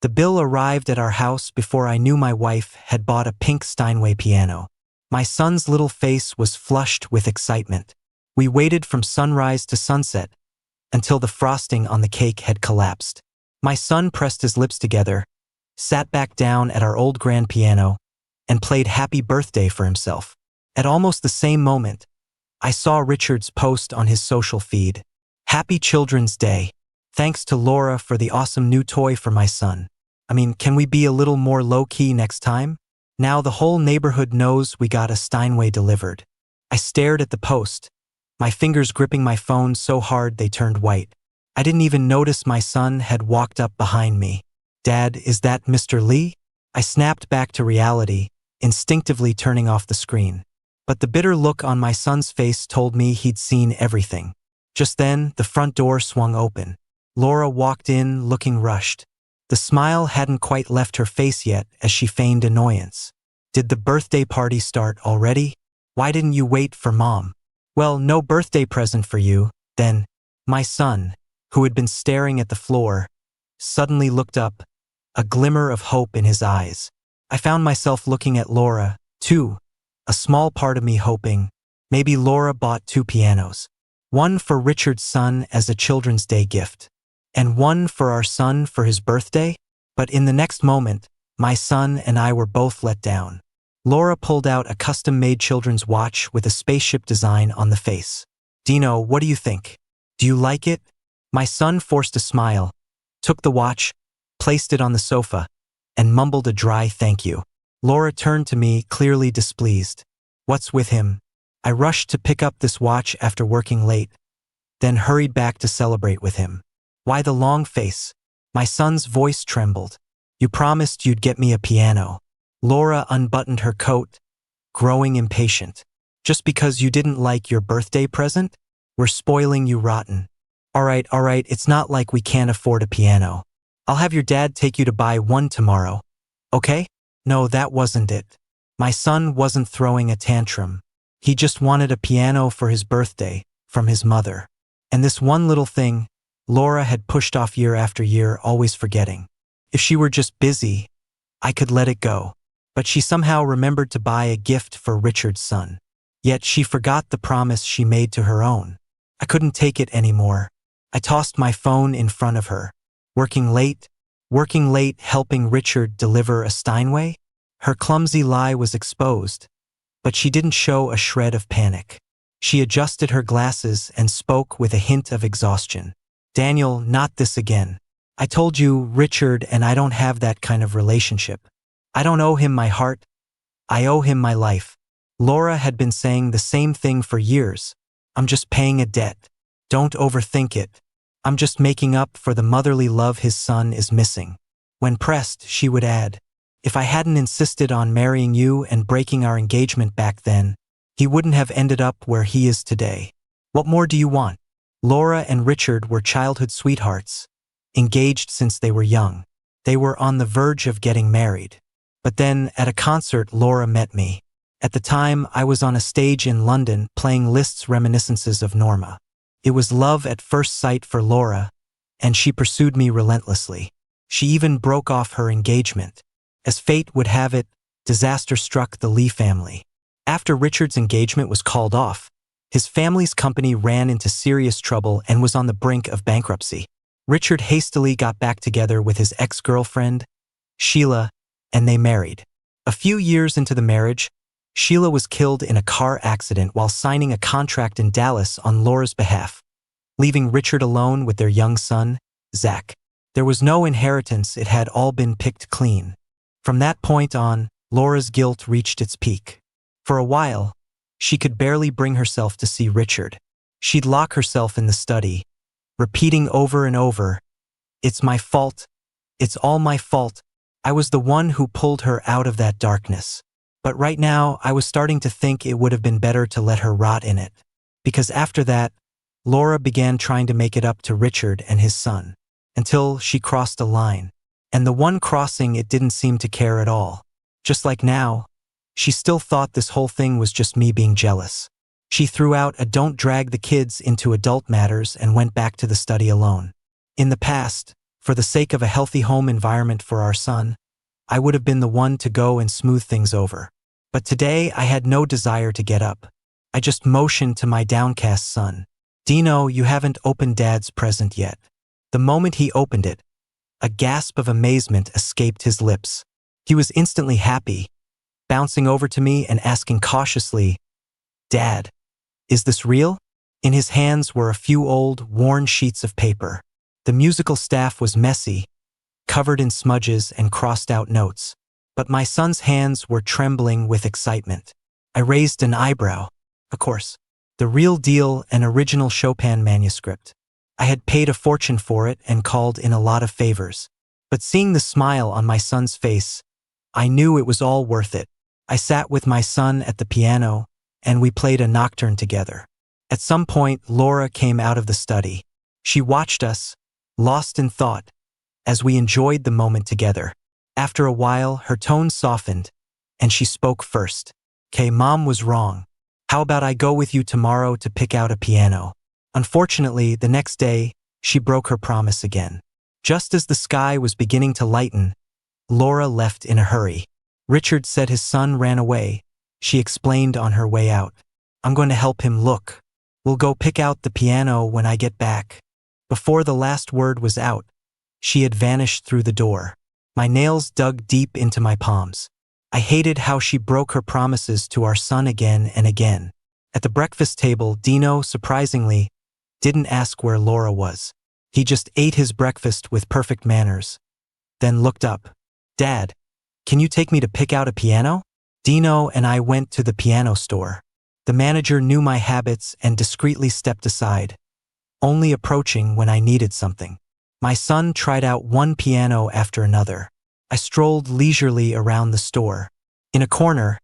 The bill arrived at our house before I knew my wife had bought a pink Steinway piano. My son's little face was flushed with excitement. We waited from sunrise to sunset until the frosting on the cake had collapsed. My son pressed his lips together, sat back down at our old grand piano, and played Happy Birthday for himself. At almost the same moment, I saw Richard's post on his social feed. Happy Children's Day. Thanks to Laura for the awesome new toy for my son. I mean, can we be a little more low-key next time? Now the whole neighborhood knows we got a Steinway delivered. I stared at the post, my fingers gripping my phone so hard they turned white. I didn't even notice my son had walked up behind me. Dad, is that Mr. Lee? I snapped back to reality, instinctively turning off the screen. But the bitter look on my son's face told me he'd seen everything. Just then, the front door swung open. Laura walked in, looking rushed. The smile hadn't quite left her face yet as she feigned annoyance. Did the birthday party start already? Why didn't you wait for Mom? Well, no birthday present for you, then. My son, who had been staring at the floor, suddenly looked up, a glimmer of hope in his eyes. I found myself looking at Laura, too, a small part of me hoping maybe Laura bought 2 pianos. One for Richard's son as a Children's Day gift, and one for our son for his birthday? But in the next moment, my son and I were both let down. Laura pulled out a custom-made children's watch with a spaceship design on the face. Dino, what do you think? Do you like it? My son forced a smile, took the watch, placed it on the sofa, and mumbled a dry thank you. Laura turned to me, clearly displeased. What's with him? I rushed to pick up this watch after working late, then hurried back to celebrate with him. Why the long face? My son's voice trembled. You promised you'd get me a piano. Laura unbuttoned her coat, growing impatient. Just because you didn't like your birthday present? We're spoiling you rotten. All right, it's not like we can't afford a piano. I'll have your dad take you to buy one tomorrow. Okay? No, that wasn't it. My son wasn't throwing a tantrum. He just wanted a piano for his birthday, from his mother. And this one little thing, Laura had pushed off year after year, always forgetting. If she were just busy, I could let it go. But she somehow remembered to buy a gift for Richard's son. Yet she forgot the promise she made to her own. I couldn't take it anymore. I tossed my phone in front of her. Working late helping Richard deliver a Steinway? Her clumsy lie was exposed, but she didn't show a shred of panic. She adjusted her glasses and spoke with a hint of exhaustion. Daniel, not this again. I told you, Richard and I don't have that kind of relationship. I don't owe him my heart. I owe him my life. Laura had been saying the same thing for years. I'm just paying a debt. Don't overthink it. I'm just making up for the motherly love his son is missing. When pressed, she would add, if I hadn't insisted on marrying you and breaking our engagement back then, he wouldn't have ended up where he is today. What more do you want? Laura and Richard were childhood sweethearts, engaged since they were young. They were on the verge of getting married. But then, at a concert, Laura met me. At the time, I was on a stage in London playing Liszt's Reminiscences of Norma. It was love at first sight for Laura, and she pursued me relentlessly. She even broke off her engagement. As fate would have it, disaster struck the Lee family. After Richard's engagement was called off, his family's company ran into serious trouble and was on the brink of bankruptcy. Richard hastily got back together with his ex-girlfriend, Sheila, and they married. A few years into the marriage, Sheila was killed in a car accident while signing a contract in Dallas on Laura's behalf, leaving Richard alone with their young son, Zach. There was no inheritance, it had all been picked clean. From that point on, Laura's guilt reached its peak. For a while, she could barely bring herself to see Richard. She'd lock herself in the study, repeating over and over, "It's my fault. It's all my fault. I was the one who pulled her out of that darkness." But right now, I was starting to think it would have been better to let her rot in it. Because after that, Laura began trying to make it up to Richard and his son, until she crossed a line. And the one crossing, it didn't seem to care at all. Just like now, she still thought this whole thing was just me being jealous. She threw out a "don't drag the kids into adult matters" and went back to the study alone. In the past, For the sake of a healthy home environment for our son, I would have been the one to go and smooth things over. But today I had no desire to get up. I just motioned to my downcast son. Dino, you haven't opened Dad's present yet. The moment he opened it, a gasp of amazement escaped his lips. He was instantly happy, bouncing over to me and asking cautiously, Dad, is this real? In his hands were a few old, worn sheets of paper. The musical staff was messy, covered in smudges and crossed-out notes. But my son's hands were trembling with excitement. I raised an eyebrow. Of course, the real deal, an original Chopin manuscript. I had paid a fortune for it and called in a lot of favors. But seeing the smile on my son's face, I knew it was all worth it. I sat with my son at the piano, and we played a nocturne together. At some point, Laura came out of the study. She watched us, lost in thought, as we enjoyed the moment together. After a while, her tone softened, and she spoke first. "'Kay, Mom was wrong. How about I go with you tomorrow to pick out a piano?" Unfortunately, the next day, she broke her promise again. Just as the sky was beginning to lighten, Laura left in a hurry. Richard said his son ran away. She explained on her way out. "I'm going to help him look. We'll go pick out the piano when I get back." Before the last word was out, she had vanished through the door. My nails dug deep into my palms. I hated how she broke her promises to our son again and again. At the breakfast table, Dino, surprisingly, didn't ask where Laura was. He just ate his breakfast with perfect manners, then looked up. "Dad, can you take me to pick out a piano?" Dino and I went to the piano store. The manager knew my habits and discreetly stepped aside, only approaching when I needed something. My son tried out one piano after another. I strolled leisurely around the store. In a corner,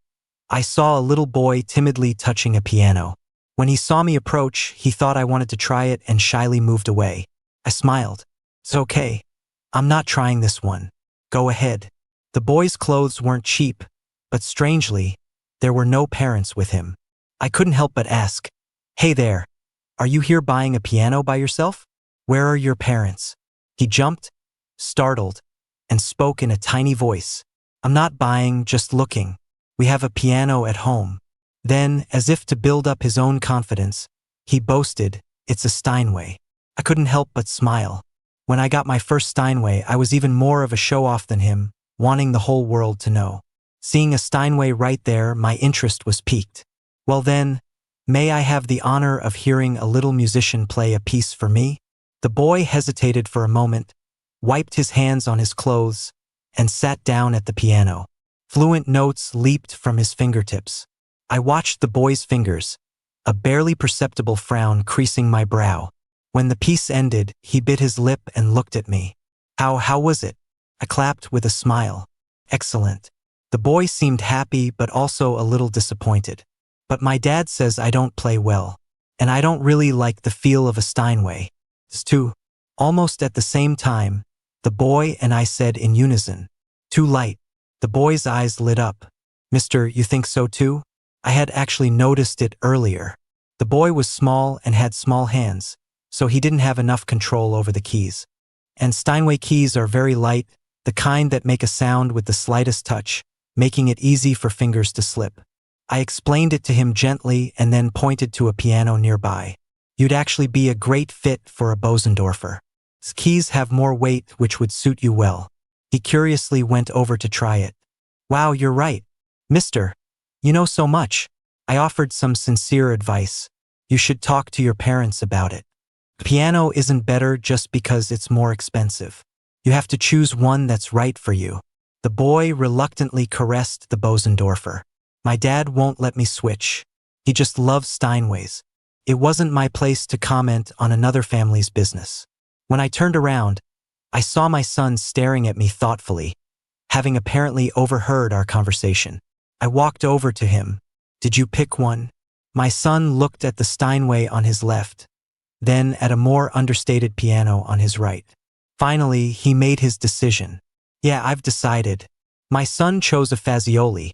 I saw a little boy timidly touching a piano. When he saw me approach, he thought I wanted to try it and shyly moved away. I smiled. "It's okay. I'm not trying this one. Go ahead." The boy's clothes weren't cheap, but strangely, there were no parents with him. I couldn't help but ask, "Hey there, are you here buying a piano by yourself? Where are your parents?" He jumped, startled, and spoke in a tiny voice. "I'm not buying, just looking. We have a piano at home." Then, as if to build up his own confidence, he boasted, "It's a Steinway." I couldn't help but smile. When I got my first Steinway, I was even more of a show-off than him, wanting the whole world to know. Seeing a Steinway right there, my interest was piqued. "Well then, may I have the honor of hearing a little musician play a piece for me?" The boy hesitated for a moment, wiped his hands on his clothes, and sat down at the piano. Fluent notes leaped from his fingertips. I watched the boy's fingers, a barely perceptible frown creasing my brow. When the piece ended, he bit his lip and looked at me. How was it?" I clapped with a smile. "Excellent." The boy seemed happy but also a little disappointed. "But my dad says I don't play well, and I don't really like the feel of a Steinway." It's too. Almost at the same time, the boy and I said in unison, "Too light." The boy's eyes lit up. "Mister, you think so too?" I had actually noticed it earlier. The boy was small and had small hands, so he didn't have enough control over the keys. And Steinway keys are very light, the kind that make a sound with the slightest touch, making it easy for fingers to slip. I explained it to him gently and then pointed to a piano nearby. "You'd actually be a great fit for a Bosendorfer. Keys have more weight, which would suit you well." He curiously went over to try it. "Wow, you're right. Mister, you know so much." I offered some sincere advice. "You should talk to your parents about it. Piano isn't better just because it's more expensive. You have to choose one that's right for you." The boy reluctantly caressed the Bosendorfer. "My dad won't let me switch. He just loves Steinways." It wasn't my place to comment on another family's business. When I turned around, I saw my son staring at me thoughtfully, having apparently overheard our conversation. I walked over to him. "Did you pick one?" My son looked at the Steinway on his left, then at a more understated piano on his right. Finally, he made his decision. "Yeah, I've decided." My son chose a Fazioli,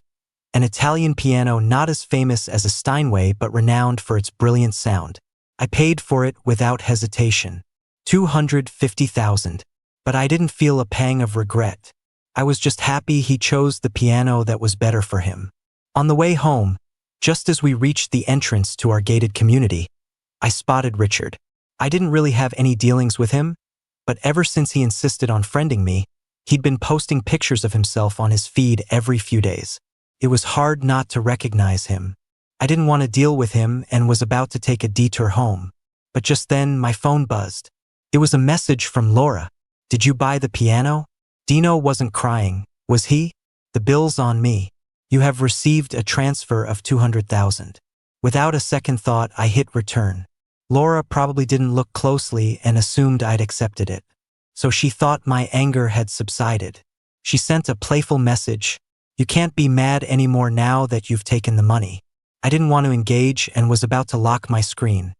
an Italian piano not as famous as a Steinway but renowned for its brilliant sound. I paid for it without hesitation. 250,000. but I didn't feel a pang of regret. I was just happy he chose the piano that was better for him. On the way home, just as we reached the entrance to our gated community, I spotted Richard. I didn't really have any dealings with him, but ever since he insisted on friending me, he'd been posting pictures of himself on his feed every few days. It was hard not to recognize him. I didn't want to deal with him and was about to take a detour home. But just then, my phone buzzed. It was a message from Laura. "Did you buy the piano?" Dino wasn't crying, was he? "The bill's on me. You have received a transfer of 200,000. Without a second thought, I hit return. Laura probably didn't look closely and assumed I'd accepted it. So she thought my anger had subsided. She sent a playful message. "You can't be mad anymore now that you've taken the money." I didn't want to engage and was about to lock my screen.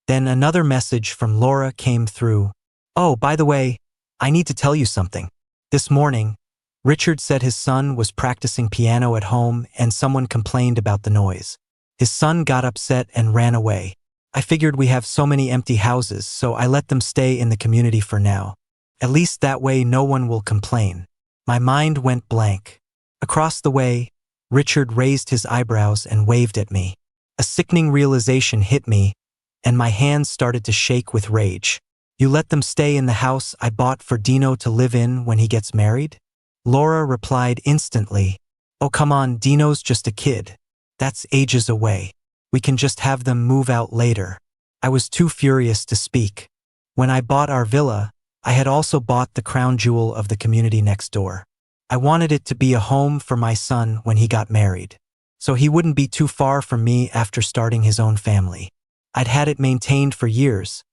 Then another message from Laura came through. "Oh, by the way, I need to tell you something. This morning, Richard said his son was practicing piano at home and someone complained about the noise. His son got upset and ran away. I figured we have so many empty houses, so I let them stay in the community for now. At least that way no one will complain." My mind went blank. Across the way, Richard raised his eyebrows and waved at me. A sickening realization hit me, and my hands started to shake with rage. "You let them stay in the house I bought for Dino to live in when he gets married?" Laura replied instantly. "Oh, come on, Dino's just a kid. That's ages away. We can just have them move out later." I was too furious to speak. When I bought our villa, I had also bought the crown jewel of the community next door. I wanted it to be a home for my son when he got married, so he wouldn't be too far from me after starting his own family. I'd had it maintained for years,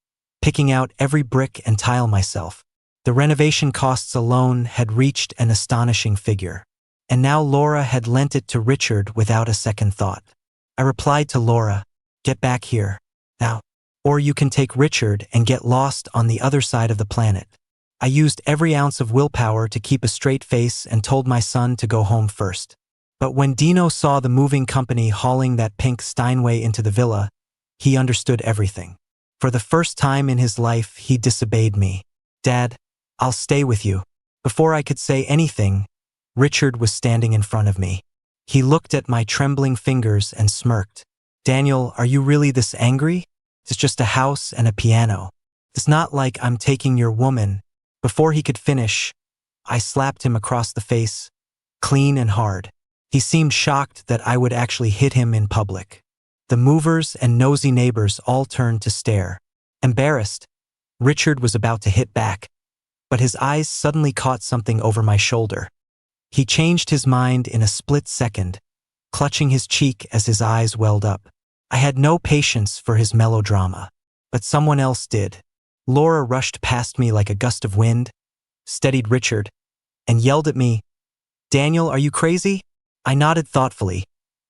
picking out every brick and tile myself. The renovation costs alone had reached an astonishing figure. And now Laura had lent it to Richard without a second thought. I replied to Laura, "Get back here, now, or you can take Richard and get lost on the other side of the planet." I used every ounce of willpower to keep a straight face and told my son to go home first. But when Dino saw the moving company hauling that pink Steinway into the villa, he understood everything. For the first time in his life, he disobeyed me. "Dad, I'll stay with you." Before I could say anything, Richard was standing in front of me. He looked at my trembling fingers and smirked. "Daniel, are you really this angry? It's just a house and a piano. It's not like I'm taking your woman." Before he could finish, I slapped him across the face, clean and hard. He seemed shocked that I would actually hit him in public. The movers and nosy neighbors all turned to stare. Embarrassed, Richard was about to hit back, but his eyes suddenly caught something over my shoulder. He changed his mind in a split second, clutching his cheek as his eyes welled up. I had no patience for his melodrama, but someone else did. Laura rushed past me like a gust of wind, steadied Richard, and yelled at me, "Daniel, are you crazy?" I nodded thoughtfully,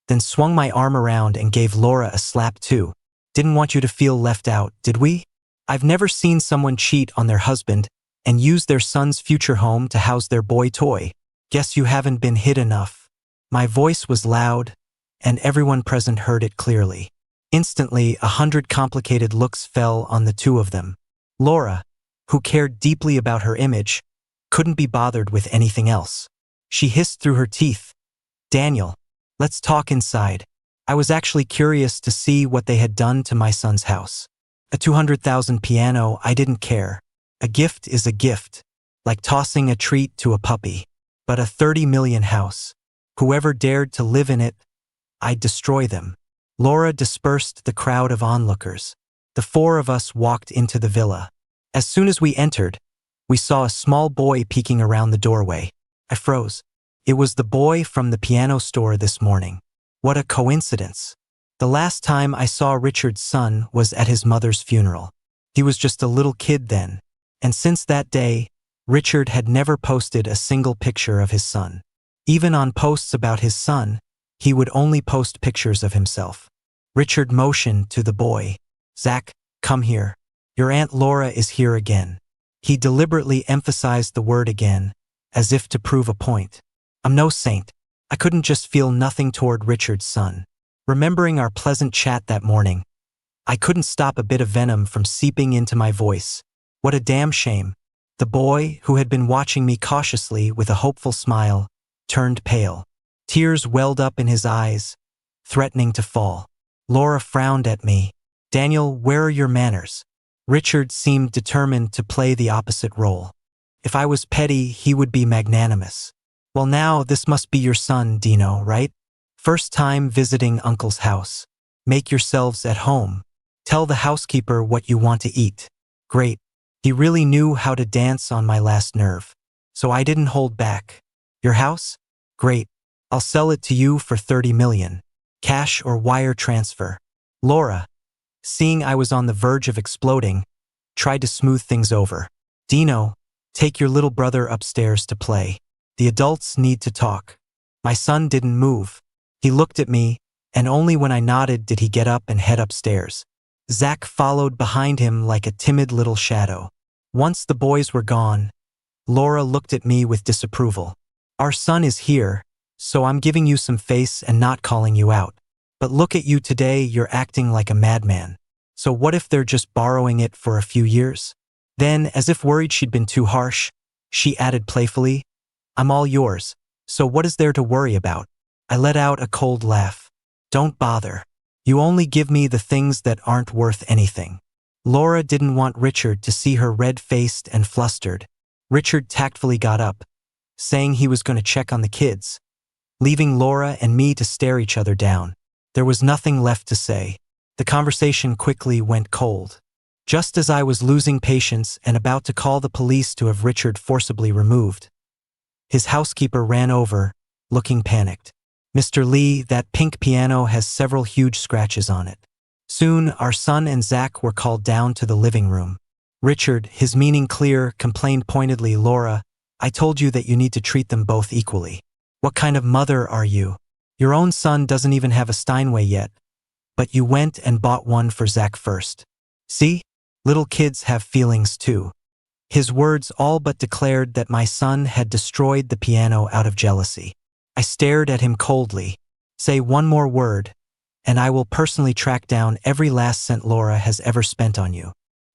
then swung my arm around and gave Laura a slap too. "Didn't want you to feel left out, did we? I've never seen someone cheat on their husband and use their son's future home to house their boy toy. Guess you haven't been hit enough." My voice was loud, and everyone present heard it clearly. Instantly, 100 complicated looks fell on the two of them. Laura, who cared deeply about her image, couldn't be bothered with anything else. She hissed through her teeth, "Daniel, let's talk inside." I was actually curious to see what they had done to my son's house. A 200,000 piano, I didn't care. A gift is a gift, like tossing a treat to a puppy. But a 30 million house, whoever dared to live in it, I'd destroy them. Laura dispersed the crowd of onlookers. The four of us walked into the villa. As soon as we entered, we saw a small boy peeking around the doorway. I froze. It was the boy from the piano store this morning. What a coincidence. The last time I saw Richard's son was at his mother's funeral. He was just a little kid then, and since that day, Richard had never posted a single picture of his son. Even on posts about his son, he would only post pictures of himself. Richard motioned to the boy. "Zach, come here. Your Aunt Laura is here again." He deliberately emphasized the word again, as if to prove a point. I'm no saint. I couldn't just feel nothing toward Richard's son. Remembering our pleasant chat that morning, I couldn't stop a bit of venom from seeping into my voice. What a damn shame. The boy, who had been watching me cautiously with a hopeful smile, turned pale. Tears welled up in his eyes, threatening to fall. Laura frowned at me. Daniel, where are your manners? Richard seemed determined to play the opposite role. If I was petty, he would be magnanimous. Well, now this must be your son, Dino, right? First time visiting Uncle's house. Make yourselves at home. Tell the housekeeper what you want to eat. Great. He really knew how to dance on my last nerve. So I didn't hold back. Your house? Great. I'll sell it to you for 30 million. Cash or wire transfer. Laura, seeing I was on the verge of exploding, tried to smooth things over. Dino, take your little brother upstairs to play. The adults need to talk. My son didn't move. He looked at me, and only when I nodded did he get up and head upstairs. Zach followed behind him like a timid little shadow. Once the boys were gone, Laura looked at me with disapproval. Our son is here, so I'm giving you some face and not calling you out. But look at you today, you're acting like a madman. So what if they're just borrowing it for a few years? Then, as if worried she'd been too harsh, she added playfully, I'm all yours, so what is there to worry about? I let out a cold laugh. Don't bother. You only give me the things that aren't worth anything. Laura didn't want Richard to see her red-faced and flustered. Richard tactfully got up, saying he was going to check on the kids, leaving Laura and me to stare each other down. There was nothing left to say. The conversation quickly went cold. Just as I was losing patience and about to call the police to have Richard forcibly removed, his housekeeper ran over, looking panicked. Mr. Lee, that pink piano has several huge scratches on it. Soon, our son and Zach were called down to the living room. Richard, his meaning clear, complained pointedly, Laura, I told you that you need to treat them both equally. What kind of mother are you? Your own son doesn't even have a Steinway yet, but you went and bought one for Zach first. See? Little kids have feelings too. His words all but declared that my son had destroyed the piano out of jealousy. I stared at him coldly. Say one more word, and I will personally track down every last cent Laura has ever spent on you.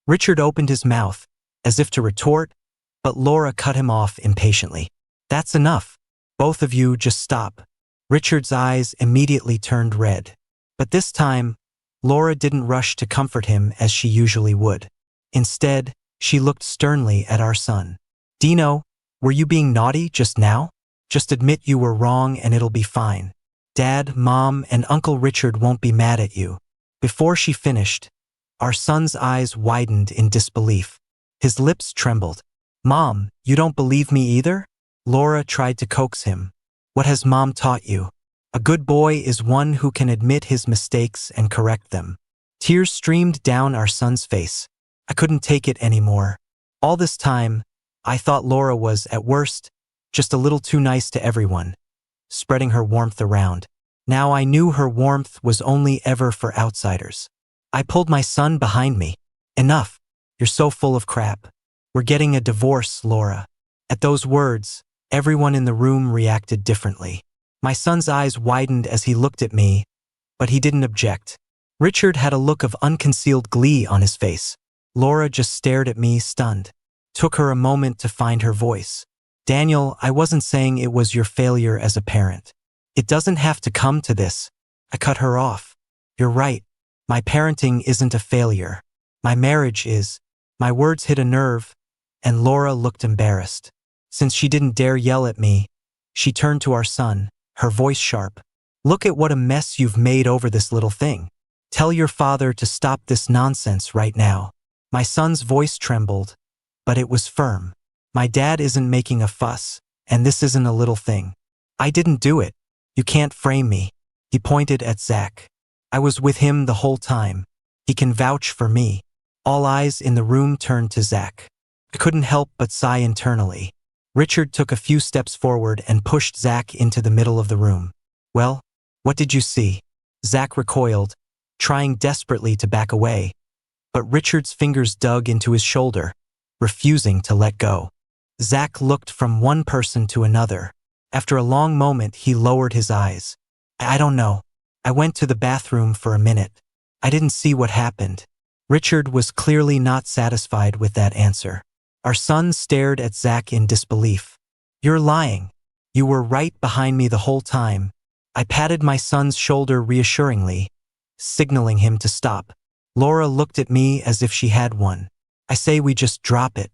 Richard opened his mouth, as if to retort, but Laura cut him off impatiently. That's enough. Both of you just stop. Richard's eyes immediately turned red. But this time, Laura didn't rush to comfort him as she usually would. Instead, she looked sternly at our son. Dino, were you being naughty just now? Just admit you were wrong and it'll be fine. Dad, Mom, and Uncle Richard won't be mad at you. Before she finished, our son's eyes widened in disbelief. His lips trembled. Mom, you don't believe me either? Laura tried to coax him. What has Mom taught you? A good boy is one who can admit his mistakes and correct them. Tears streamed down our son's face. I couldn't take it anymore. All this time, I thought Laura was, at worst, just a little too nice to everyone, spreading her warmth around. Now I knew her warmth was only ever for outsiders. I pulled my son behind me. Enough. You're so full of crap. We're getting a divorce, Laura. At those words, everyone in the room reacted differently. My son's eyes widened as he looked at me, but he didn't object. Richard had a look of unconcealed glee on his face. Laura just stared at me, stunned. Took her a moment to find her voice. Daniel, I wasn't saying it was your failure as a parent. It doesn't have to come to this. I cut her off. You're right. My parenting isn't a failure. My marriage is. My words hit a nerve, and Laura looked embarrassed. Since she didn't dare yell at me, she turned to our son, her voice sharp. Look at what a mess you've made over this little thing. Tell your father to stop this nonsense right now. My son's voice trembled, but it was firm. My dad isn't making a fuss, and this isn't a little thing. I didn't do it. You can't frame me. He pointed at Zach. I was with him the whole time. He can vouch for me. All eyes in the room turned to Zach. I couldn't help but sigh internally. Richard took a few steps forward and pushed Zach into the middle of the room. Well, what did you see? Zach recoiled, trying desperately to back away, but Richard's fingers dug into his shoulder, refusing to let go. Zach looked from one person to another. After a long moment, he lowered his eyes. I don't know. I went to the bathroom for a minute. I didn't see what happened. Richard was clearly not satisfied with that answer. Our son stared at Zach in disbelief. You're lying. You were right behind me the whole time. I patted my son's shoulder reassuringly, signaling him to stop. Laura looked at me as if she had one. I say we just drop it.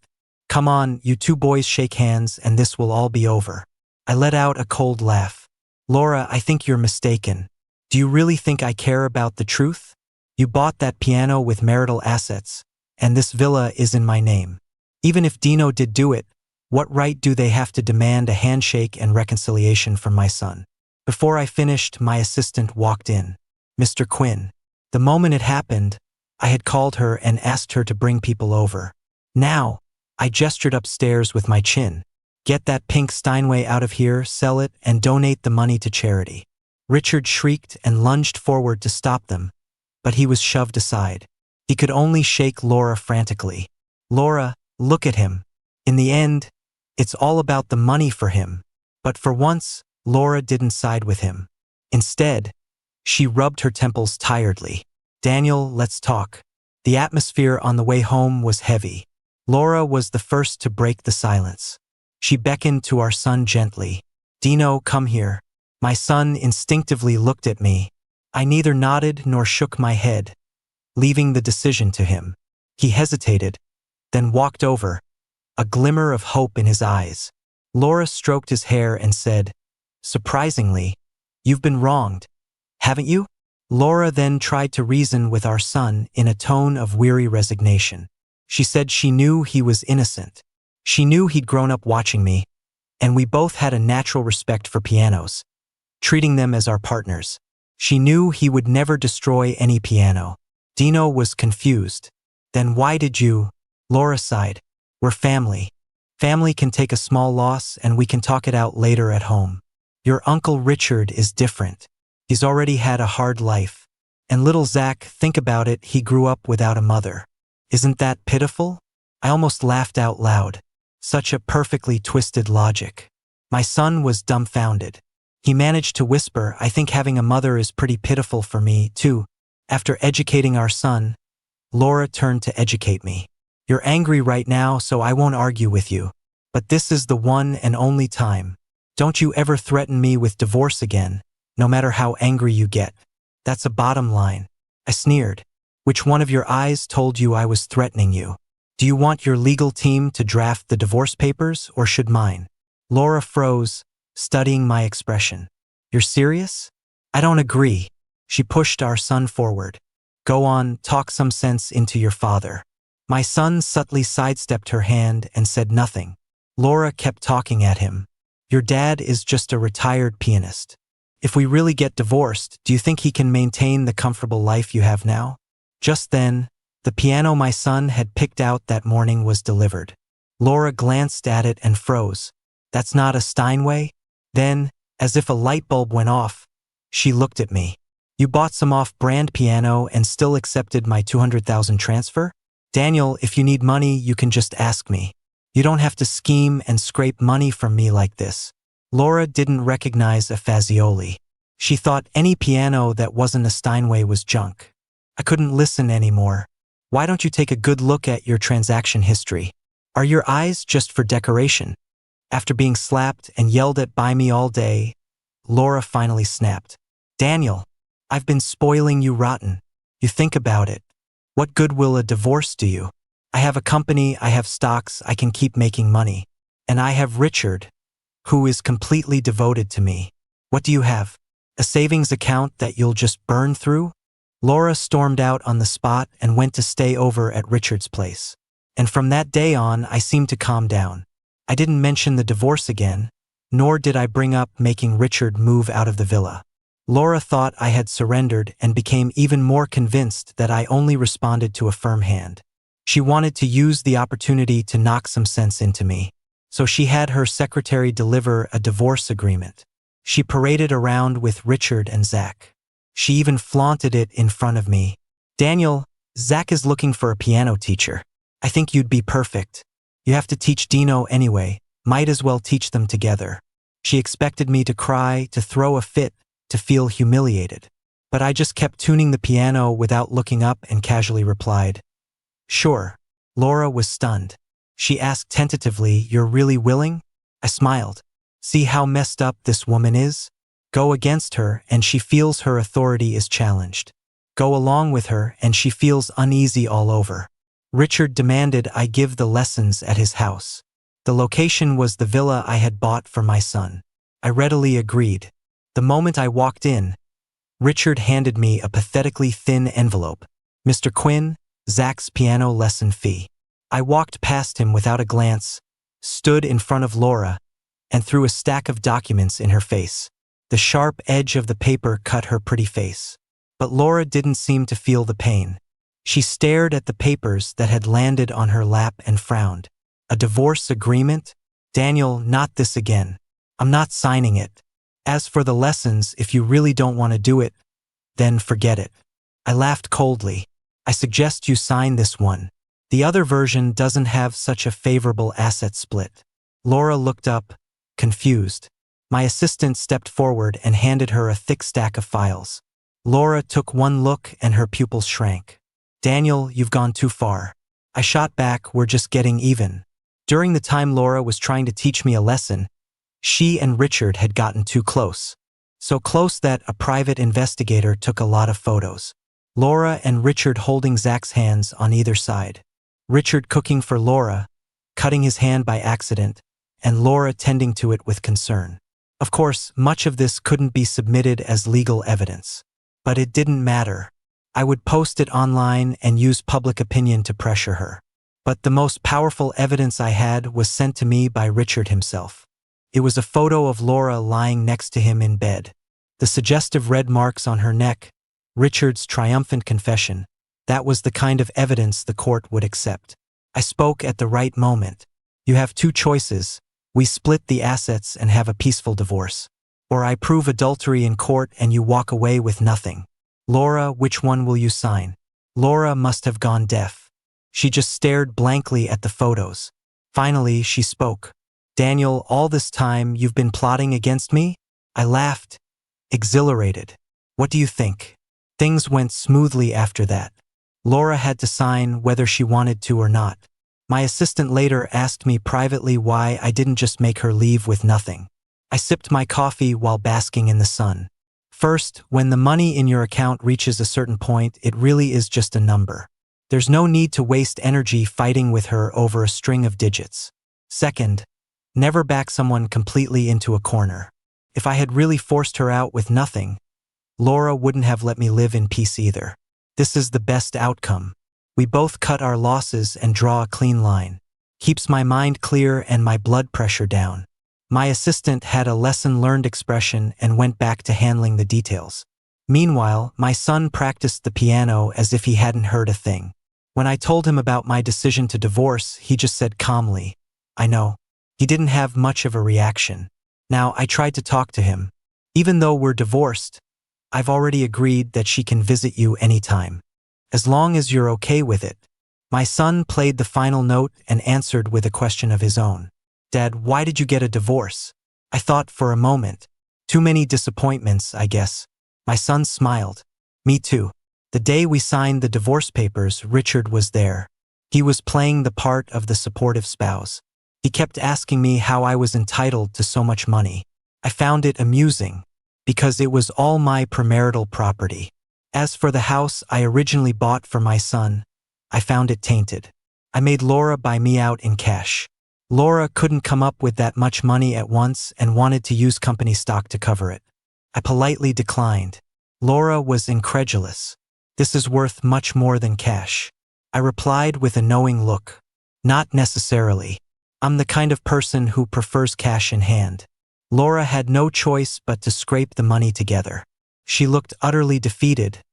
Come on, you two boys shake hands and this will all be over. I let out a cold laugh. Laura, I think you're mistaken. Do you really think I care about the truth? You bought that piano with marital assets, and this villa is in my name. Even if Dino did do it, what right do they have to demand a handshake and reconciliation from my son? Before I finished, my assistant walked in. Mr. Quinn. The moment it happened, I had called her and asked her to bring people over. Now, I gestured upstairs with my chin. Get that pink Steinway out of here, sell it, and donate the money to charity. Richard shrieked and lunged forward to stop them, but he was shoved aside. He could only shake Laura frantically. Laura, look at him. In the end, it's all about the money for him. But for once, Laura didn't side with him. Instead, she rubbed her temples tiredly. Daniel, let's talk. The atmosphere on the way home was heavy. Laura was the first to break the silence. She beckoned to our son gently. Dino, come here. My son instinctively looked at me. I neither nodded nor shook my head, leaving the decision to him. He hesitated, then walked over, a glimmer of hope in his eyes. Laura stroked his hair and said, surprisingly, you've been wronged, haven't you? Laura then tried to reason with our son in a tone of weary resignation. She said she knew he was innocent. She knew he'd grown up watching me, and we both had a natural respect for pianos, treating them as our partners. She knew he would never destroy any piano. Dino was confused. Then why did you? Laura sighed. We're family. Family can take a small loss and we can talk it out later at home. Your Uncle Richard is different. He's already had a hard life. And little Zach, think about it, he grew up without a mother. Isn't that pitiful? I almost laughed out loud. Such a perfectly twisted logic. My son was dumbfounded. He managed to whisper, I think having a mother is pretty pitiful for me, too. After educating our son, Laura turned to educate me. You're angry right now, so I won't argue with you. But this is the one and only time. Don't you ever threaten me with divorce again, no matter how angry you get. That's a bottom line. I sneered. Which one of your eyes told you I was threatening you? Do you want your legal team to draft the divorce papers, or should mine? Laura froze, studying my expression. You're serious? I don't agree. She pushed our son forward. Go on, talk some sense into your father. My son subtly sidestepped her hand and said nothing. Laura kept talking at him. Your dad is just a retired pianist. If we really get divorced, do you think he can maintain the comfortable life you have now? Just then, the piano my son had picked out that morning was delivered. Laura glanced at it and froze. That's not a Steinway? Then, as if a light bulb went off, she looked at me. You bought some off-brand piano and still accepted my $200,000 transfer? Daniel, if you need money, you can just ask me. You don't have to scheme and scrape money from me like this. Laura didn't recognize a Fazioli. She thought any piano that wasn't a Steinway was junk. I couldn't listen anymore. Why don't you take a good look at your transaction history? Are your eyes just for decoration? After being slapped and yelled at by me all day, Laura finally snapped. Daniel, I've been spoiling you rotten. You think about it. What good will a divorce do you? I have a company, I have stocks, I can keep making money. And I have Richard, who is completely devoted to me. What do you have? A savings account that you'll just burn through? Laura stormed out on the spot and went to stay over at Richard's place. And from that day on, I seemed to calm down. I didn't mention the divorce again, nor did I bring up making Richard move out of the villa. Laura thought I had surrendered and became even more convinced that I only responded to a firm hand. She wanted to use the opportunity to knock some sense into me. So she had her secretary deliver a divorce agreement. She paraded around with Richard and Zach. She even flaunted it in front of me. Daniel, Zach is looking for a piano teacher. I think you'd be perfect. You have to teach Dino anyway. Might as well teach them together. She expected me to cry, to throw a fit, to feel humiliated. But I just kept tuning the piano without looking up and casually replied, Sure. Laura was stunned. She asked tentatively, "You're really willing?" I smiled. See how messed up this woman is? Go against her and she feels her authority is challenged. Go along with her and she feels uneasy all over. Richard demanded I give the lessons at his house. The location was the villa I had bought for my son. I readily agreed. The moment I walked in, Richard handed me a pathetically thin envelope. "Mr. Quinn, Zach's piano lesson fee." I walked past him without a glance, stood in front of Laura, and threw a stack of documents in her face. The sharp edge of the paper cut her pretty face. But Laura didn't seem to feel the pain. She stared at the papers that had landed on her lap and frowned. "A divorce agreement? Daniel, not this again. I'm not signing it. As for the lessons, if you really don't want to do it, then forget it." I laughed coldly. "I suggest you sign this one. The other version doesn't have such a favorable asset split." Laura looked up, confused. My assistant stepped forward and handed her a thick stack of files. Laura took one look and her pupils shrank. "Daniel, you've gone too far." I shot back, "We're just getting even." During the time Laura was trying to teach me a lesson, she and Richard had gotten too close. So close that a private investigator took a lot of photos. Laura and Richard holding Zach's hands on either side. Richard cooking for Laura, cutting his hand by accident, and Laura tending to it with concern. Of course, much of this couldn't be submitted as legal evidence. But it didn't matter. I would post it online and use public opinion to pressure her. But the most powerful evidence I had was sent to me by Richard himself. It was a photo of Laura lying next to him in bed. The suggestive red marks on her neck, Richard's triumphant confession, that was the kind of evidence the court would accept. I spoke at the right moment. You have two choices. We split the assets and have a peaceful divorce. Or I prove adultery in court and you walk away with nothing. Laura, which one will you sign? Laura must have gone deaf. She just stared blankly at the photos. Finally, she spoke. "Daniel, all this time you've been plotting against me?" I laughed, exhilarated. "What do you think?" Things went smoothly after that. Laura had to sign whether she wanted to or not. My assistant later asked me privately why I didn't just make her leave with nothing. I sipped my coffee while basking in the sun. First, when the money in your account reaches a certain point, it really is just a number. There's no need to waste energy fighting with her over a string of digits. Second, never back someone completely into a corner. If I had really forced her out with nothing, Laura wouldn't have let me live in peace either. This is the best outcome. We both cut our losses and draw a clean line. Keeps my mind clear and my blood pressure down. My assistant had a lesson learned expression and went back to handling the details. Meanwhile, my son practiced the piano as if he hadn't heard a thing. When I told him about my decision to divorce, he just said calmly, "I know." He didn't have much of a reaction. Now, I tried to talk to him. "Even though we're divorced, I've already agreed that she can visit you anytime. As long as you're okay with it." My son played the final note and answered with a question of his own. "Dad, why did you get a divorce?" I thought for a moment. Too many disappointments, I guess. My son smiled. "Me too." The day we signed the divorce papers, Richard was there. He was playing the part of the supportive spouse. He kept asking me how I was entitled to so much money. I found it amusing, because it was all my premarital property. As for the house I originally bought for my son, I found it tainted. I made Laura buy me out in cash. Laura couldn't come up with that much money at once and wanted to use company stock to cover it. I politely declined. Laura was incredulous. "This is worth much more than cash." I replied with a knowing look. "Not necessarily. I'm the kind of person who prefers cash in hand." Laura had no choice but to scrape the money together. She looked utterly defeated,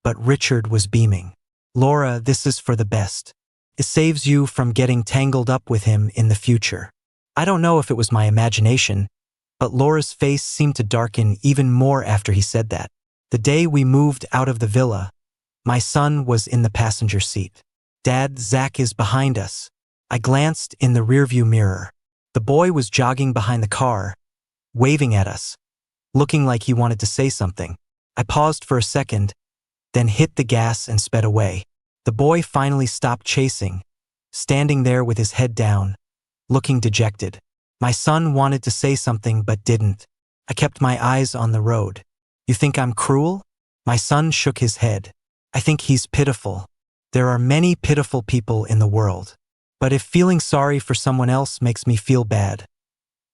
but Richard was beaming. "Laura, this is for the best. It saves you from getting tangled up with him in the future." I don't know if it was my imagination, but Laura's face seemed to darken even more after he said that. The day we moved out of the villa, my son was in the passenger seat. "Dad, Zach is behind us." I glanced in the rearview mirror. The boy was jogging behind the car, waving at us, looking like he wanted to say something. I paused for a second, then hit the gas and sped away. The boy finally stopped chasing, standing there with his head down, looking dejected. My son wanted to say something but didn't. I kept my eyes on the road. You think I'm cruel? My son shook his head. I think he's pitiful. There are many pitiful people in the world. But if feeling sorry for someone else makes me feel bad,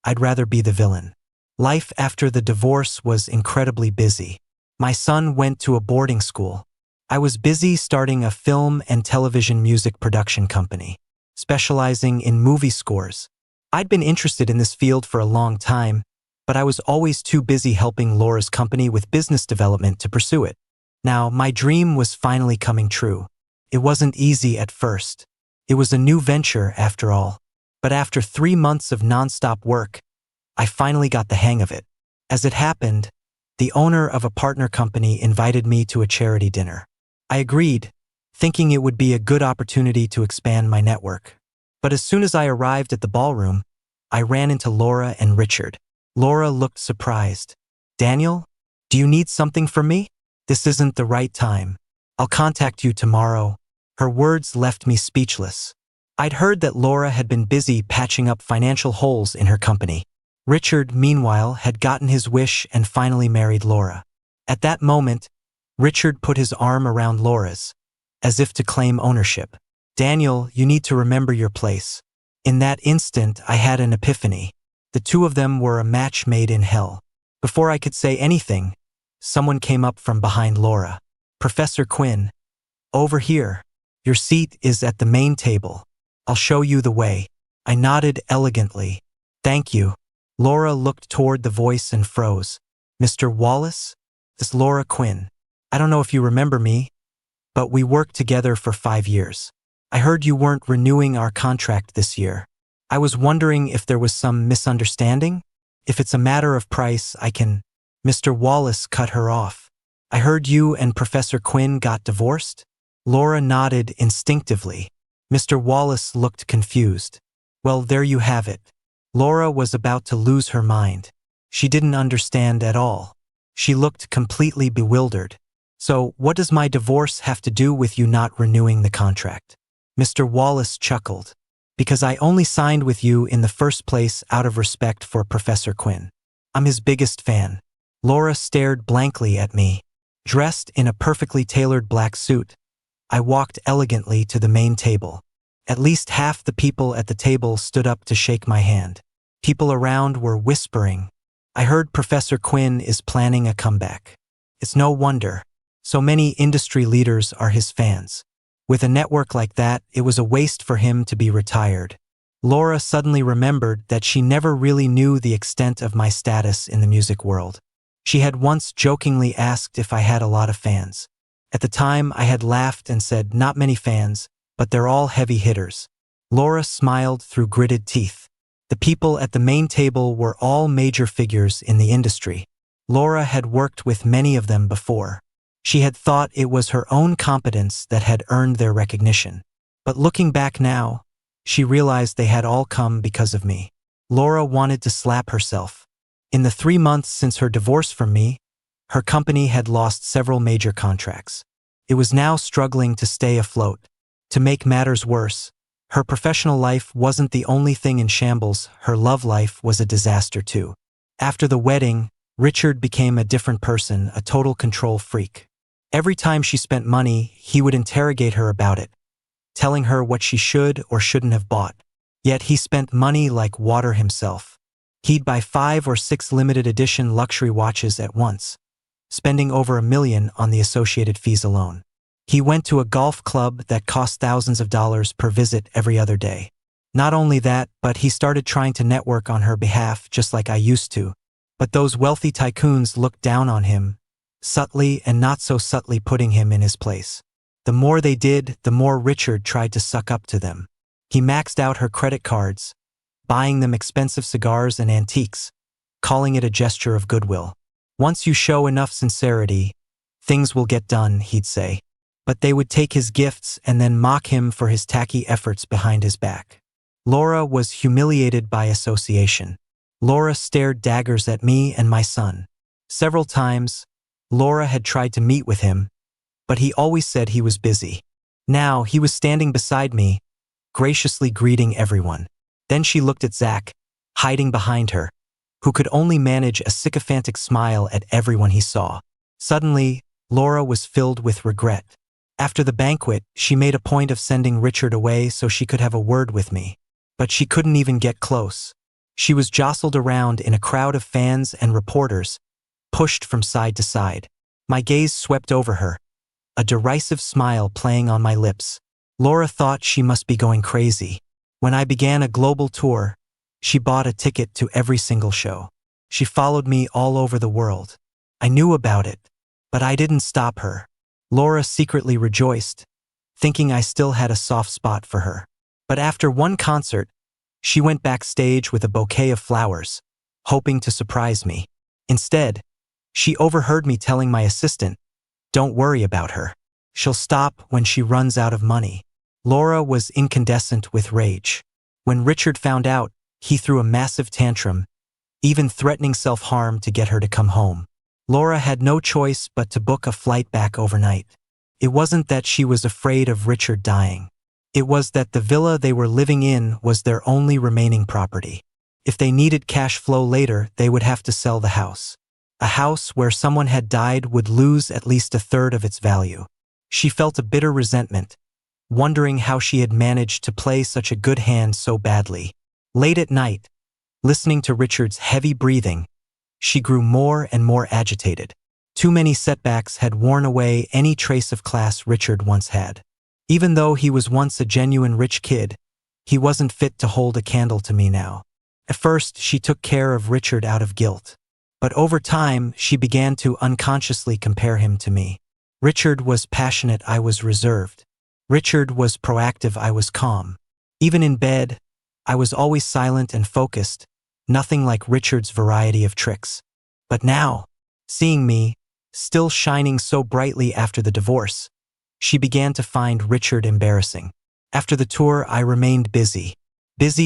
I'd rather be the villain. Life after the divorce was incredibly busy. My son went to a boarding school. I was busy starting a film and television music production company, specializing in movie scores. I'd been interested in this field for a long time, but I was always too busy helping Laura's company with business development to pursue it. Now, my dream was finally coming true. It wasn't easy at first. It was a new venture after all. But after 3 months of nonstop work, I finally got the hang of it. As it happened, the owner of a partner company invited me to a charity dinner. I agreed, thinking it would be a good opportunity to expand my network. But as soon as I arrived at the ballroom, I ran into Laura and Richard. Laura looked surprised. Daniel, do you need something from me? This isn't the right time. I'll contact you tomorrow. Her words left me speechless. I'd heard that Laura had been busy patching up financial holes in her company. Richard, meanwhile, had gotten his wish and finally married Laura. At that moment, Richard put his arm around Laura's, as if to claim ownership. Daniel, you need to remember your place. In that instant, I had an epiphany. The two of them were a match made in hell. Before I could say anything, someone came up from behind Laura. Professor Quinn, over here. Your seat is at the main table. I'll show you the way. I nodded elegantly. Thank you. Laura looked toward the voice and froze. Mr. Wallace? This is Laura Quinn. I don't know if you remember me, but we worked together for 5 years. I heard you weren't renewing our contract this year. I was wondering if there was some misunderstanding? If it's a matter of price, I can… Mr. Wallace cut her off. I heard you and Professor Quinn got divorced? Laura nodded instinctively. Mr. Wallace looked confused. Well, there you have it. Laura was about to lose her mind. She didn't understand at all. She looked completely bewildered. So, what does my divorce have to do with you not renewing the contract? Mr. Wallace chuckled. Because I only signed with you in the first place out of respect for Professor Quinn. I'm his biggest fan. Laura stared blankly at me. Dressed in a perfectly tailored black suit, I walked elegantly to the main table. At least half the people at the table stood up to shake my hand. People around were whispering. I heard Professor Quinn is planning a comeback. It's no wonder. So many industry leaders are his fans. With a network like that, it was a waste for him to be retired. Laura suddenly remembered that she never really knew the extent of my status in the music world. She had once jokingly asked if I had a lot of fans. At the time, I had laughed and said, not many fans, but they're all heavy hitters. Laura smiled through gritted teeth. The people at the main table were all major figures in the industry. Laura had worked with many of them before. She had thought it was her own competence that had earned their recognition. But looking back now, she realized they had all come because of me. Laura wanted to slap herself. In the 3 months since her divorce from me, her company had lost several major contracts. It was now struggling to stay afloat. To make matters worse, her professional life wasn't the only thing in shambles, her love life was a disaster too. After the wedding, Richard became a different person, a total control freak. Every time she spent money, he would interrogate her about it, telling her what she should or shouldn't have bought. Yet he spent money like water himself. He'd buy 5 or 6 limited edition luxury watches at once, spending over $1 million on the associated fees alone. He went to a golf club that cost thousands of dollars per visit every other day. Not only that, but he started trying to network on her behalf just like I used to. But those wealthy tycoons looked down on him, subtly and not so subtly putting him in his place. The more they did, the more Richard tried to suck up to them. He maxed out her credit cards, buying them expensive cigars and antiques, calling it a gesture of goodwill. Once you show enough sincerity, things will get done, he'd say. But they would take his gifts and then mock him for his tacky efforts behind his back. Laura was humiliated by association. Laura stared daggers at me and my son. Several times, Laura had tried to meet with him, but he always said he was busy. Now he was standing beside me, graciously greeting everyone. Then she looked at Zach, hiding behind her, who could only manage a sycophantic smile at everyone he saw. Suddenly, Laura was filled with regret. After the banquet, she made a point of sending Richard away so she could have a word with me. But she couldn't even get close. She was jostled around in a crowd of fans and reporters, pushed from side to side. My gaze swept over her, a derisive smile playing on my lips. Laura thought she must be going crazy. When I began a global tour, she bought a ticket to every single show. She followed me all over the world. I knew about it, but I didn't stop her. Laura secretly rejoiced, thinking I still had a soft spot for her. But after one concert, she went backstage with a bouquet of flowers, hoping to surprise me. Instead, she overheard me telling my assistant, "Don't worry about her. She'll stop when she runs out of money." Laura was incandescent with rage. When Richard found out, he threw a massive tantrum, even threatening self-harm to get her to come home. Laura had no choice but to book a flight back overnight. It wasn't that she was afraid of Richard dying. It was that the villa they were living in was their only remaining property. If they needed cash flow later, they would have to sell the house. A house where someone had died would lose at least a third of its value. She felt a bitter resentment, wondering how she had managed to play such a good hand so badly. Late at night, listening to Richard's heavy breathing, she grew more and more agitated. Too many setbacks had worn away any trace of class Richard once had. Even though he was once a genuine rich kid, he wasn't fit to hold a candle to me now. At first, she took care of Richard out of guilt. But over time, she began to unconsciously compare him to me. Richard was passionate, I was reserved. Richard was proactive, I was calm. Even in bed, I was always silent and focused, nothing like Richard's variety of tricks. But now, seeing me, still shining so brightly after the divorce, she began to find Richard embarrassing. After the tour, I remained busy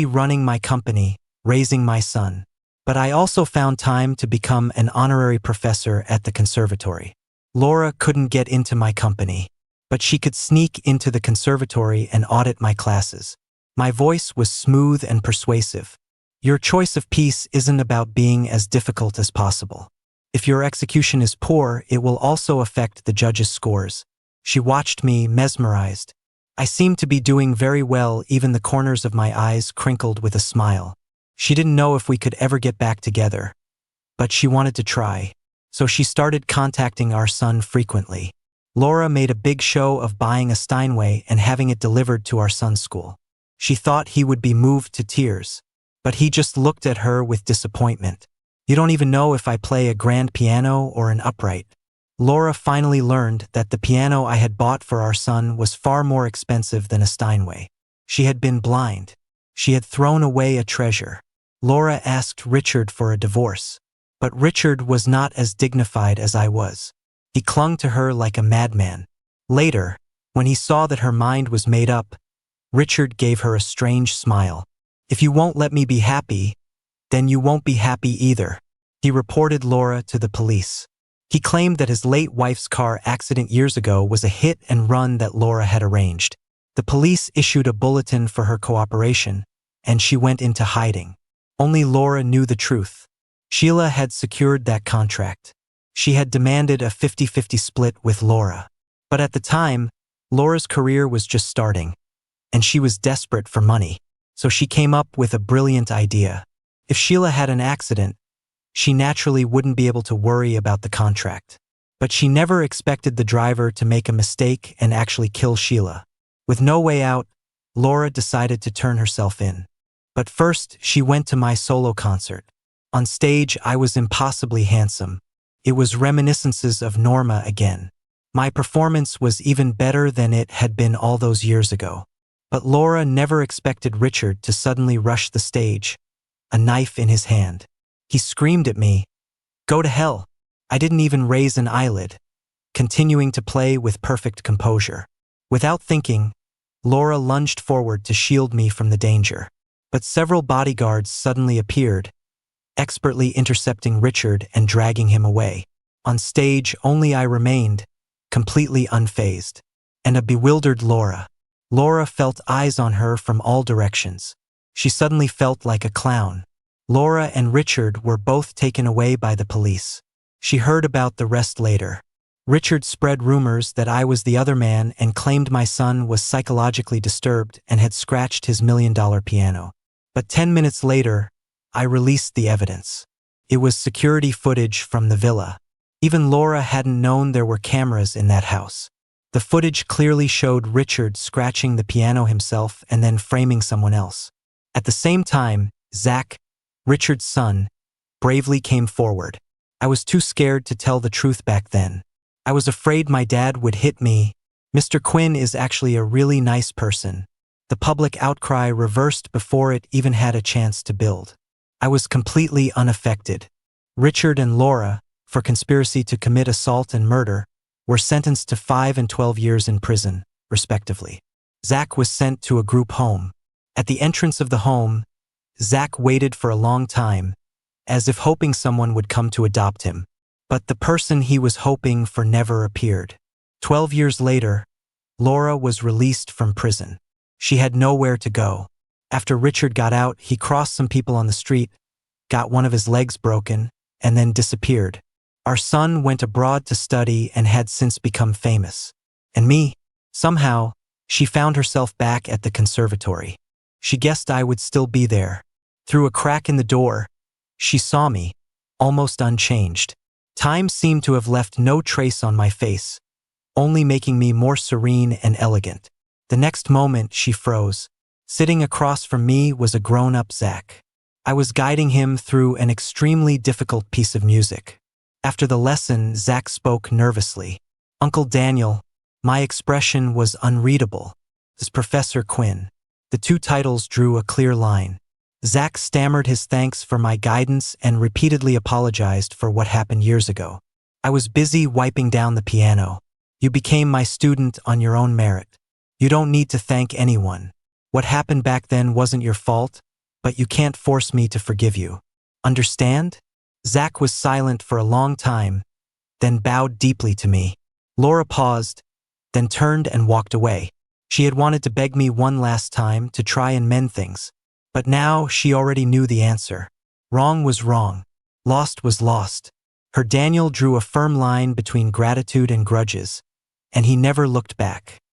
running my company, raising my son. But I also found time to become an honorary professor at the conservatory. Laura couldn't get into my company, but she could sneak into the conservatory and audit my classes. My voice was smooth and persuasive. Your choice of piece isn't about being as difficult as possible. If your execution is poor, it will also affect the judges' scores. She watched me, mesmerized. I seemed to be doing very well, even the corners of my eyes crinkled with a smile. She didn't know if we could ever get back together, but she wanted to try, so she started contacting our son frequently. Laura made a big show of buying a Steinway and having it delivered to our son's school. She thought he would be moved to tears, but he just looked at her with disappointment. "You don't even know if I play a grand piano or an upright." Laura finally learned that the piano I had bought for our son was far more expensive than a Steinway. She had been blind. She had thrown away a treasure. Laura asked Richard for a divorce, but Richard was not as dignified as I was. He clung to her like a madman. Later, when he saw that her mind was made up, Richard gave her a strange smile. "If you won't let me be happy, then you won't be happy either." He reported Laura to the police. He claimed that his late wife's car accident years ago was a hit and run that Laura had arranged. The police issued a bulletin for her cooperation, and she went into hiding. Only Laura knew the truth. Sheila had secured that contract. She had demanded a 50-50 split with Laura. But at the time, Laura's career was just starting, and she was desperate for money. So she came up with a brilliant idea. If Sheila had an accident, she naturally wouldn't be able to worry about the contract. But she never expected the driver to make a mistake and actually kill Sheila. With no way out, Laura decided to turn herself in. But first, she went to my solo concert. On stage, I was impossibly handsome. It was reminiscences of Norma again. My performance was even better than it had been all those years ago. But Laura never expected Richard to suddenly rush the stage, a knife in his hand. He screamed at me, "Go to hell." I didn't even raise an eyelid, continuing to play with perfect composure. Without thinking, Laura lunged forward to shield me from the danger. But several bodyguards suddenly appeared, expertly intercepting Richard and dragging him away. On stage, only I remained, completely unfazed. And a bewildered Laura. Laura felt eyes on her from all directions. She suddenly felt like a clown. Laura and Richard were both taken away by the police. She heard about the rest later. Richard spread rumors that I was the other man and claimed my son was psychologically disturbed and had scratched his $1 million piano. But 10 minutes later, I released the evidence. It was security footage from the villa. Even Laura hadn't known there were cameras in that house. The footage clearly showed Richard scratching the piano himself and then framing someone else. At the same time, Zach, Richard's son, bravely came forward. I was too scared to tell the truth back then. I was afraid my dad would hit me. Mr. Quinn is actually a really nice person. The public outcry reversed before it even had a chance to build. I was completely unaffected. Richard and Laura, for conspiracy to commit assault and murder, were sentenced to 5 and 12 years in prison, respectively. Zach was sent to a group home. At the entrance of the home, Zach waited for a long time, as if hoping someone would come to adopt him. But the person he was hoping for never appeared. 12 years later, Laura was released from prison. She had nowhere to go. After Richard got out, he crossed some people on the street, got one of his legs broken, and then disappeared. Our son went abroad to study and had since become famous. And me, somehow, she found herself back at the conservatory. She guessed I would still be there. Through a crack in the door, she saw me, almost unchanged. Time seemed to have left no trace on my face, only making me more serene and elegant. The next moment, she froze. Sitting across from me was a grown-up Zach. I was guiding him through an extremely difficult piece of music. After the lesson, Zach spoke nervously. "Uncle Daniel," my expression was unreadable. "This Professor Quinn." The two titles drew a clear line. Zach stammered his thanks for my guidance and repeatedly apologized for what happened years ago. I was busy wiping down the piano. "You became my student on your own merit. You don't need to thank anyone. What happened back then wasn't your fault, but you can't force me to forgive you. Understand?" Zach was silent for a long time, then bowed deeply to me. Laura paused, then turned and walked away. She had wanted to beg me one last time to try and mend things. But now she already knew the answer. Wrong was wrong. Lost was lost. Her Daniel drew a firm line between gratitude and grudges, and he never looked back.